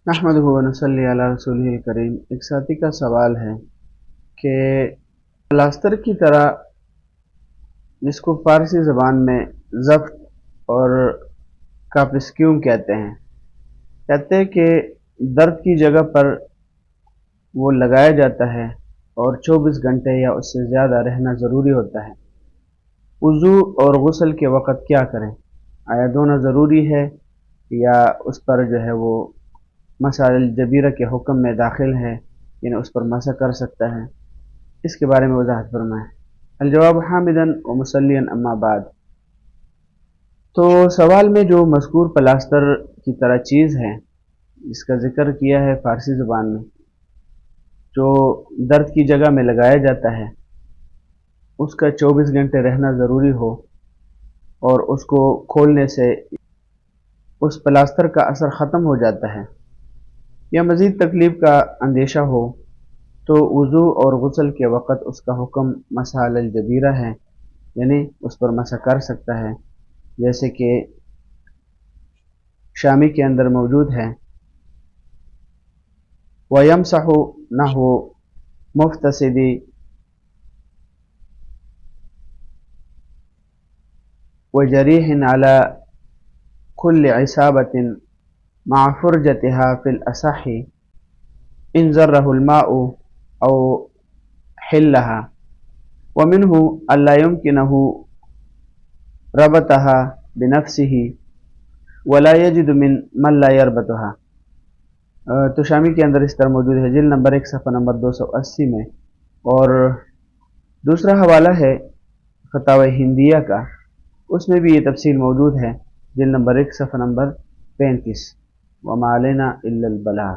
नहमदुहु व नसल्ली अला रसूलिहिल करीम। एक साथी का सवाल है कि प्लास्टर की तरह, जिसको फारसी ज़बान में ज़फ़्त और कापिस्क्यूम कहते हैं कि दर्द की जगह पर वो लगाया जाता है और 24 घंटे या उससे ज़्यादा रहना ज़रूरी होता है। वज़ू और गुस्ल के वक़्त क्या करें? आया दोनों ज़रूरी है या उस पर जो है वो मसाइल जबीरा के हुक्म में दाखिल है, यानी उस पर मसा कर सकता है? इसके बारे में वजाहत फरमाएं। अलजवाब हामिदन व मुसल्लियन अम्मा बाद। तो सवाल में जो मज़कूर प्लास्टर की तरह चीज़ है जिसका ज़िक्र किया है फ़ारसी ज़ुबान में, जो दर्द की जगह में लगाया जाता है, उसका 24 घंटे रहना ज़रूरी हो और उसको खोलने से उस प्लास्टर का असर ख़त्म हो जाता है या मज़ीद तकलीफ़ का अंदेशा हो, तो वज़ू और गुस्ल के वक़्त उसका हुक्म मसाल जबीरा है, यानी उस पर मसा कर सकता है, जैसे कि शामी के अंदर मौजूद है। वयमसहु नहु मुफ्तसिदी वजरीहिन अला कुल्लि इसाबतिन मा फुरजतिहा फिल असही इन ज़र्रहुल माउ औ हिल्लहा व मिन्हु अल्ला युमकिनहु रबतहा बिनफ्सिही वला यजिदु मिन मन ला यरबतहा। तो शामी के अंदर इस तरह मौजूद है, जिल्द नंबर 1 सफ़ा नंबर 280 में। और दूसरा हवाला है फतावा हिंदिया का, उसमें भी ये तफसील मौजूद है, जिल्द नंबर 1 सफ़ा नंबर 35। वमा अलैना इल्लल बलाग।